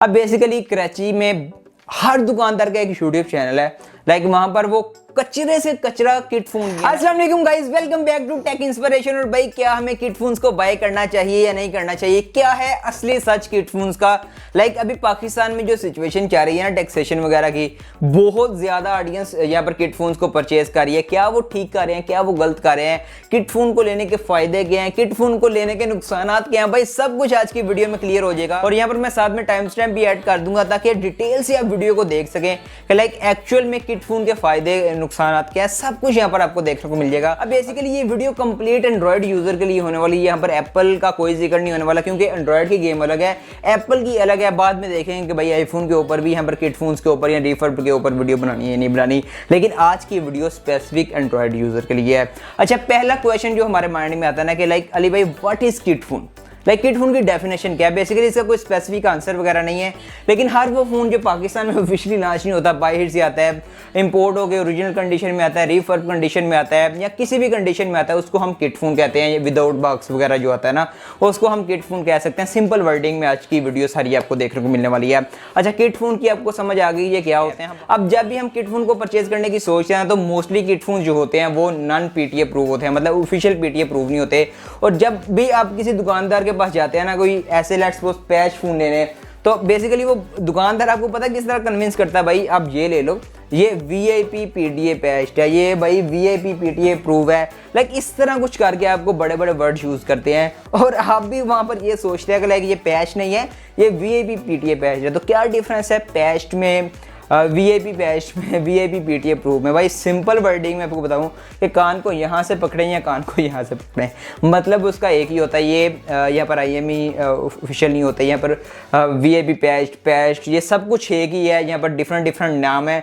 अब बेसिकली कराची में हर दुकानदार का एक यूट्यूब चैनल है, लाइक वहां पर वो कचरे से कचरा किट फोन। अस्सलाम वालेकुम guys, welcome back to tech inspiration. और भाई क्या हमें किट फोन्स को बाय करना चाहिए या नहीं करना चाहिए, क्या है असली सच किट फोन्स का। लाइक अभी पाकिस्तान में जो सिचुएशन चल रही है ना टैक्सेशन वगैरह की, बहुत ज्यादा ऑडियंस यहाँ पर किट फोन्स को परचेज कर रही है। क्या वो ठीक कर रहे हैं, क्या वो गलत कर रहे हैं, किट फोन को लेने के फायदे क्या हैं, किट फोन को लेने के नुकसान क्या हैं, भाई सब कुछ आज की वीडियो में क्लियर हो जाएगा। और यहाँ पर मैं साथ में टाइम स्टैम्प भी ऐड कर दूंगा ताकि डिटेल से आप वीडियो को देख सकें कि लाइक एक्चुअल में किट फोन के फायदे नुकसान क्या है, सब कुछ यहाँ पर आपको देखने को मिल जाएगा। अब बेसिकली ये वीडियो कंप्लीट एंड्रॉइड यूजर के लिए होने वाली है, यहाँ पर एप्पल का कोई जिक्र नहीं होने वाला क्योंकि एंड्रॉइड की गेम अलग है, एप्पल की अलग है। बाद में देखेंगे कि भाई आईफोन के ऊपर भी यहाँ पर किट फोन्स के ऊपर या रिफर्ब के ऊपर वीडियो बनानी है नहीं बनानी, लेकिन आज की वीडियो स्पेसिफिक एंड्रॉइड यूजर के लिए है। अच्छा, पहला क्वेश्चन जो हमारे माइंड में आता है ना कि लाइक अली भाई what is kit phone, like kit phone की डेफिनेशन क्या है। बेसिकली इसका कोई स्पेसिफिक आंसर वगैरह नहीं है, लेकिन हर वो फोन जो पाकिस्तान में ऑफिशियली लॉन्च नहीं होता, बाहर से आता है, इंपोर्ट होकर ओरिजिनल कंडीशन में आता है, रिफर्ब कंडीशन में आता है या किसी भी कंडीशन में आता है, उसको हम किट फोन कहते हैं। विदाउट बॉक्स वगैरह जो आता है ना, उसको हम किट फोन कह सकते हैं। सिंपल वर्डिंग में आज की वीडियो सारी आपको देखने को मिलने वाली है। अच्छा, किट फोन की आपको समझ आ गई है क्या होते हैं। अब जब भी हम किट फोन को परचेज करने की सोचते हैं तो मोस्टली किट फोन जो होते हैं वो नॉन पीटीए प्रूव होते हैं, मतलब ऑफिशियल पीटीए प्रूव नहीं होते। और जब भी आप किसी दुकानदार के पास जाते हैं ना, कोई ऐसे लेट्स सपोज पैच फोन लेने, तो बेसिकली वो दुकानदार आपको पता है किस तरह कन्विंस करता है, भाई आप ये ले लो, ये वीआईपी पीटीए पैच्ड है, ये भाई वीआईपी पीटीए प्रूव है, लाइक इस तरह कुछ करके आपको बड़े बड़े वर्ड यूज करते हैं। और आप भी वहां पर ये सोचते हैं कि लाइक ये पैच नहीं है, ये वीआईपी पीटीए पैच्ड है। तो क्या डिफरेंस है पैच्ड में, वीआईपी पैच में, वीआईपी पीटीए प्रूफ में। भाई सिंपल वर्डिंग में आपको बताऊं कि कान को यहाँ से पकड़ें या कान को यहाँ से पकड़ें, मतलब उसका एक ही होता है। ये यहाँ पर आईएमई ऑफिशियल नहीं होता, यहाँ पर वीआईपी पैच ये सब कुछ एक ही है, यहाँ पर डिफरेंट नाम है।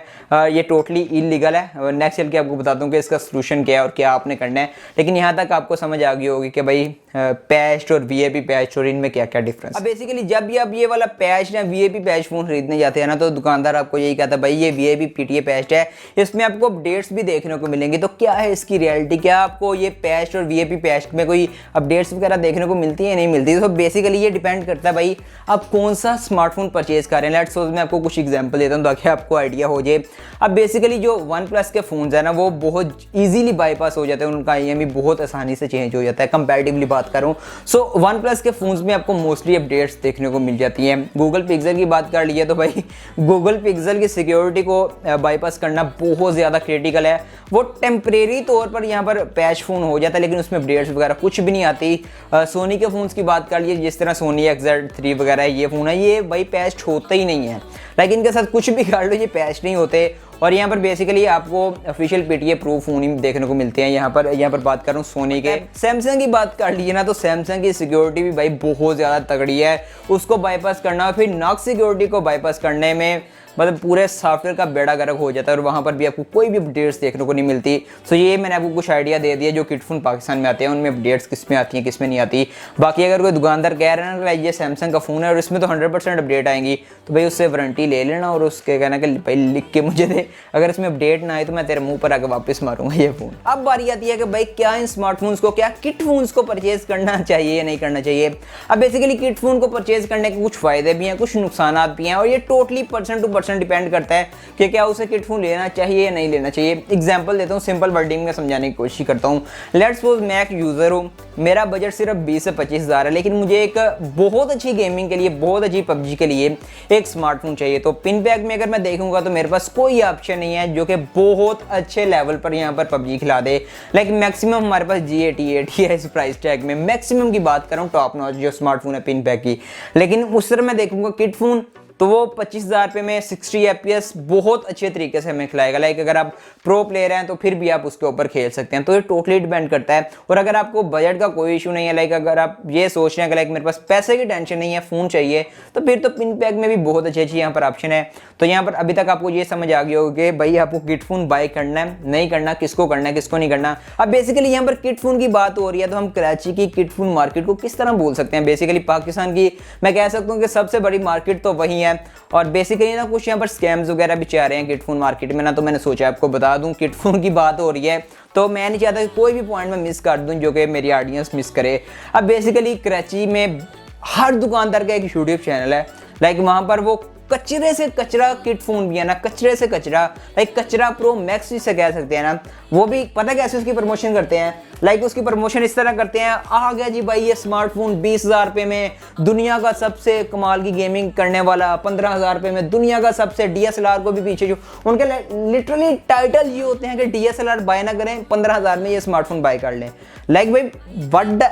ये टोटली इलीगल है। नेक्स्ट चल के आपको बताता हूँ कि इसका सोल्यूशन क्या है और क्या आपने करना है, लेकिन यहाँ तक आपको समझ आ गई होगी कि भाई पैच और वीआईपी पैच और इनमें क्या क्या डिफरेंस। अब बेसिकली जब भी आप ये वाला पैच या वीआईपी पैच फोन खरीदने जाते हैं ना, तो दुकानदार आपको यही कहता है भाई ये वीआईपी पीटीए पैच है, इसमें आपको अपडेट्स भी देखने को मिलेंगे। तो क्या है इसकी रियलिटी, क्या आपको ये पैच और वीआईपी पैच में कोई अपडेट्स वगैरह देखने को मिलती है नहीं मिलती। तो बेसिकली ये डिपेंड करता है भाई आप कौन सा स्मार्टफोन परचेज कर रहे हैं। लेट्स सपोज मैं आपको कुछ एग्जांपल देता हूँ ताकि आपको आइडिया हो जाए। अब बेसिकली जो वन प्लस के फोन्स है ना, वो बहुत ईजिली बाईपास हो जाते हैं, उनका ईएमआई बहुत आसानी से चेंज हो जाता है कंपैरेटिवली बात करूँ। सो वन प्लस के फोन्स में आपको मोस्टली अपडेट्स देखने को मिल जाती हैं। गूगल पिक्सल की बात कर ली है तो भाई गूगल पिक्सल की सिक्योरिटी को बाईपास करना बहुत ज़्यादा क्रिटिकल है। वो टेम्परेरी तौर पर यहाँ पर पैच फोन हो जाता है, लेकिन उसमें अपडेट्स वगैरह कुछ भी नहीं आती। सोनी के फोन्स की बात कर लीजिए, जिस तरह सोनी XZ3 वगैरह ये फ़ोन है, ये भाई पैच होता ही नहीं है, लेकिन इनके साथ कुछ भी कर लो ये पैच नहीं होते। और यहाँ पर बेसिकली आपको ऑफिशियल पीटीए प्रूफ फोन ही देखने को मिलते हैं। यहाँ पर बात कर रहा हूँ सोनी के। सैमसंग की बात कर लीजिए ना, तो सैमसंग की सिक्योरिटी भी भाई बहुत ज़्यादा तगड़ी है, उसको बाईपास करना, फिर नॉक्स सिक्योरिटी को बाईपास करने में मतलब पूरे सॉफ्टवेयर का बेड़ा गर्क हो जाता है, और वहाँ पर भी आपको कोई भी अपडेट्स देखने को नहीं मिलती। सो ये मैंने आपको कुछ आइडिया दे दिया जो किट फोन पाकिस्तान में आते हैं, उनमें अपडेट्स किस में आती हैं किस में नहीं आती। बाकी अगर कोई दुकानदार कह रहे हैं ना कि ये सैमसंग का फ़ोन है और इसमें तो 100% अपडेट आएंगी, तो भाई उससे वारंटी ले लेना और उसके कहना कि भाई लिख के मुझे दे, अगर इसमें अपडेट ना आए तो मैं तेरे मुँह पर आकर वापस मारूंगा ये फ़ोन। अब बारी आती है कि भाई क्या इन स्मार्टफोन्स को, क्या किट फोन्स को परचेज करना चाहिए या नहीं करना चाहिए। अब बेसिकली किट फोन को परचेज करने के कुछ फ़ायदे भी हैं, कुछ नुकसान भी हैं, और ये totally person to person depend करता है कि क्या उसे किट फोन लेना चाहिए या नहीं लेना चाहिए। एग्जांपल देता हूँ, सिंपल वर्डिंग में समझाने की कोशिश करता हूँ। लेट्स सपोज मैं एक यूजर हूँ, मेरा बजट सिर्फ 20 से 25 हज़ार है, लेकिन मुझे एक बहुत अच्छी गेमिंग के लिए, बहुत अच्छी पबजी के लिए एक स्मार्टफोन चाहिए। तो पिन पैक में अगर मैं देखूंगा तो मेरे पास कोई ऑप्शन नहीं है जो कि बहुत अच्छे लेवल पर यहाँ पर पबजी खिला दे। लाइक मैक्सिमम हमारे पास G88 है इस प्राइस टैग में, मैक्सिमम की बात करूँ टॉप नॉच जो स्मार्टफोन है पिन पैक की। लेकिन उस तरह मैं देखूंगा किट फोन तो वो 25,000 रुपये में 60 FPS बहुत अच्छे तरीके से हमें खिलाएगा। लाइक अगर आप प्रो प्लेयर हैं तो फिर भी आप उसके ऊपर खेल सकते हैं। तो ये टोटली डिपेंड करता है। और अगर आपको बजट का कोई इशू नहीं है, लाइक अगर आप ये सोच रहे हैं कि लाइक मेरे पास पैसे की टेंशन नहीं है, फ़ोन चाहिए, तो फिर तो पिन पैक में भी बहुत अच्छी यहाँ पर ऑप्शन है। तो यहाँ पर अभी तक आपको ये समझ आ गया होगा कि भाई आपको किट फोन बाय करना है नहीं करना, किसको करना है किसको नहीं करना। अब बेसिकली यहाँ पर किट फोन की बात हो रही है, तो हम कराची की किट फोन मार्केट को किस तरह बोल सकते हैं। बेसिकली पाकिस्तान की मैं कह सकता हूँ कि सबसे बड़ी मार्केट तो वही है। और बेसिकली ना कुछ यहाँ पर स्कैम्स वगैरह भी चाह रहे हैं किट फोन मार्केट में ना, तो मैंने सोचा आपको बता दूं। किट फोन की बात हो रही है तो मैं नहीं चाहता कि कोई भी पॉइंट में मिस कर दूं जो कि मेरी ऑडियंस मिस करे। अब बेसिकली कराची में हर दुकानदार का एक यूट्यूब चैनल है, लाइक वहां पर वो कचरे से कचरा किट फोन भी है ना, कचरे से कचरा, लाइक कचरा प्रो मैक्स जिसे कह सकते हैं ना, वो भी पता कैसे उसकी प्रमोशन करते हैं। लाइक उसकी प्रमोशन इस तरह करते हैं, आ गया जी भाई ये स्मार्टफोन 20,000 रुपये में, दुनिया का सबसे कमाल की गेमिंग करने वाला, 15,000 रुपये में दुनिया का सबसे, DSLR को भी पीछे, जो उनके लिटरली टाइटल ये होते हैं कि DSLR बाय ना करें, 15,000 में ये स्मार्टफोन बाय कर लें। लाइक भाई व्हाट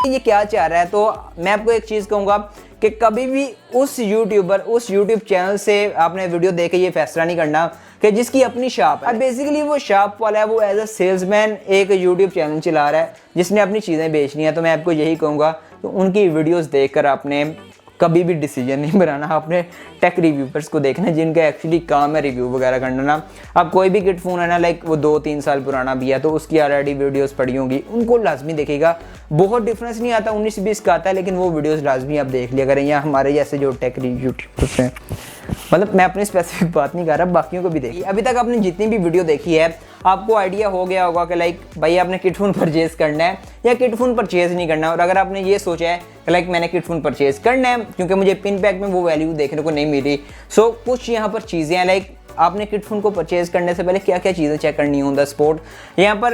ये क्या चाह रहा है। तो मैं आपको एक चीज़ कहूँगा कि कभी भी उस यूट्यूब चैनल से आपने वीडियो देख के ये फैसला नहीं करना कि जिसकी अपनी शॉप है। अब बेसिकली वो शॉप वाला है, वो एज अ सेल्समैन एक यूट्यूब चैनल चला रहा है जिसने अपनी चीज़ें बेचनी है। तो मैं आपको यही कहूँगा कि उनकी वीडियोस देखकर आपने कभी भी डिसीजन नहीं बनाना, आपने टेक रिव्यूअर्स को देखना जिनका एक्चुअली काम है रिव्यू वगैरह करना ना। अब कोई भी किट फ़ोन है ना, लाइक वो 2-3 साल पुराना भी है तो उसकी ऑलरेडी वीडियोस पड़ी होंगी, उनको लाजमी देखेगा। बहुत डिफरेंस नहीं आता, 19-20 का आता है, लेकिन वो वीडियोस लाजमी आप देख लिया करें। या हमारे जैसे जो टेक यूट्यूबर्स हैं, मतलब मैं अपनी स्पेसिफिक बात नहीं कर रहा, बाकियों को भी देखिए। अभी तक आपने जितनी भी वीडियो देखी है आपको आइडिया हो गया होगा कि लाइक भाई आपने किट फोन परचेज करना है या किट फोन परचेज नहीं करना है। और अगर आपने ये सोचा है कि लाइक मैंने किट फोन परचेज करना है क्योंकि मुझे पिन पैक में वो वैल्यू देखने को नहीं मिली, सो कुछ यहाँ पर चीज़ें हैं। लाइक आपने किट फोन को परचेज करने से पहले क्या क्या चीज़ें चेक करनी है ऑन द स्पॉट। यहाँ पर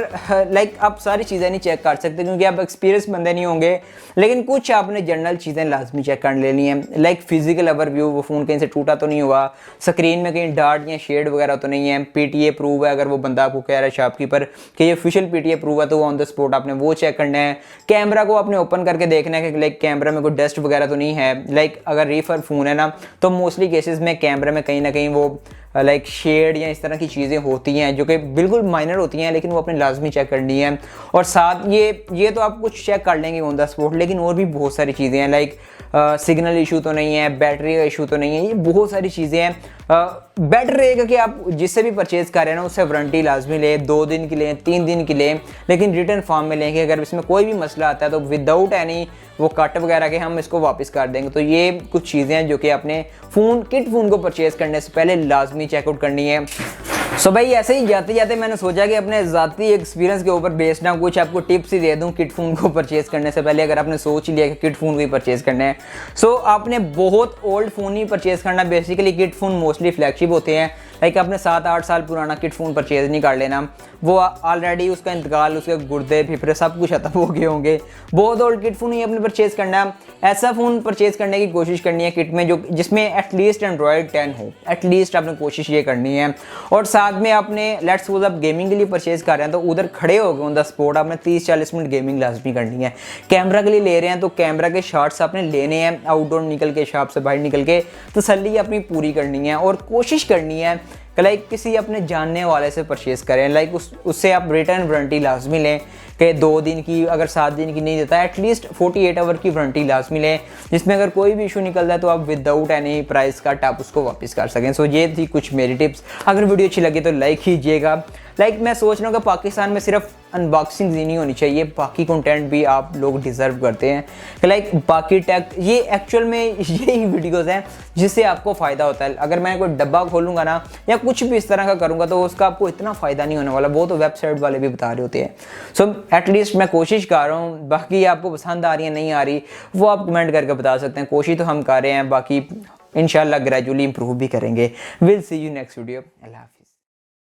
लाइक आप सारी चीज़ें नहीं चेक कर सकते क्योंकि आप एक्सपीरियंस बंदे नहीं होंगे, लेकिन कुछ आपने जनरल चीज़ें लाजमी चेक कर लेनी है। लाइक फिजिकल ओवरव्यू, वो फ़ोन कहीं से टूटा तो नहीं हुआ, स्क्रीन में कहीं डार्ट या शेड वगैरह तो नहीं है, PTA प्रूव है, अगर वो बंदा आपको कह रहा है शॉपकीपर कि ये ऑफिशियल PTA प्रूव है तो ऑन द स्पॉट आपने वो चेक करना है। कैमरा को आपने ओपन करके देखना है कि लाइक कैमरा में कोई डस्ट वगैरह तो नहीं है। लाइक अगर रीफर फ़ोन है ना तो मोस्टली केसेस में कैमरा में कहीं ना कहीं वो लाइक शेड या इस तरह की चीज़ें होती हैं जो कि बिल्कुल माइनर होती हैं, लेकिन वो अपने लाजमी चेक करनी है। और साथ ये तो आप कुछ चेक कर लेंगे ऑन द स्पॉट, लेकिन और भी बहुत सारी चीज़ें हैं। लाइक सिग्नल इशू तो नहीं है, बैटरी का इशू तो नहीं है, ये बहुत सारी चीज़ें हैं। बेटर रहेगा कि आप जिससे भी परचेज़ कर रहे हैं ना उससे वारंटी लाजमी लें, 2 दिन की लें, 3 दिन की लें, लेकिन रिटर्न फॉर्म में लेंगे। अगर इसमें कोई भी मसला आता है तो विदाउट एनी वो कट वगैरह के हम इसको वापस कर देंगे। तो ये कुछ चीज़ें हैं जो कि आपने किट फ़ोन को परचेज़ करने से पहले लाजमी चेकआउट करनी है। सो भाई ऐसे ही जाते जाते मैंने सोचा कि अपने ज़ाती एक्सपीरियंस के ऊपर बेस्ड ना कुछ आपको टिप्स ही दे दूं किट फ़ोन को परचेज़ करने से पहले। अगर आपने सोच लिया कि किट फ़ोन को ही परचेज़ करना है, सो आपने बहुत ओल्ड फ़ोन ही परचेज़ करना। Basically kit phone mostly flagship होते हैं। लाइक आपने 7-8 साल पुराना किट फ़ोन परचेज़ नहीं कर लेना, वो ऑलरेडी उसका इंतकाल, उसके गुर्दे फिफरे सब कुछ खत्म हो गए होंगे। बहुत ओल्ड किट फ़ोन ही आपने परचेज़ करना है। ऐसा फ़ोन परचेज़ करने की कोशिश करनी है किट में जिसमें एटलीस्ट एंड्रॉयड 10 हो, एटलीस्ट आपने कोशिश ये करनी है। और साथ में आपने लेट्स सपोज आप गेमिंग के लिए परचेज़ कर रहे हैं तो उधर खड़े हो गए ऑन द स्पॉट आपने 30-40 मिनट गेमिंग लाजमी करनी है। कैमरा के लिए ले रहे हैं तो कैमरा के शॉट्स आपने लेने हैं, आउटडोर निकल के, शॉप से बाहर निकल के तसल्ली अपनी पूरी करनी है। और कोशिश करनी है कि लाइक किसी अपने जानने वाले से परचेज़ करें। लाइक उससे आप रिटर्न वारंटी लाजमी लें कि 2 दिन की, अगर 7 दिन की नहीं देता एटलीस्ट 48 आवर की वारंटी लाजमी लें, जिसमें अगर कोई भी इशू निकलता है तो आप विदाउट एनी प्राइस कट आप उसको वापस कर सकें। सो ये थी कुछ मेरी टिप्स। अगर वीडियो अच्छी लगी तो लाइक कीजिएगा। लाइक मैं सोच रहा हूँ कि पाकिस्तान में सिर्फ अनबॉक्सिंग ही नहीं होनी चाहिए, बाकी कंटेंट भी आप लोग डिज़र्व करते हैं कि लाइक बाकी टेक, ये एक्चुअल में यही वीडियोज़ हैं जिससे आपको फ़ायदा होता है। अगर मैं कोई डब्बा खोलूँगा ना या कुछ भी इस तरह का करूँगा तो उसका आपको इतना फ़ायदा नहीं होने वाला, वो तो वेबसाइट वाले भी बता रहे होते हैं। सो एटलीस्ट मैं कोशिश कर रहा हूँ, बाकी आपको पसंद आ रही है नहीं आ रही वो आप कमेंट करके बता सकते हैं। कोशिश तो हम कर रहे हैं, बाकी इंशाल्लाह ग्रेजुअली इंप्रूव भी करेंगे। Will see you next video. अल्लाह हाफ़िज़।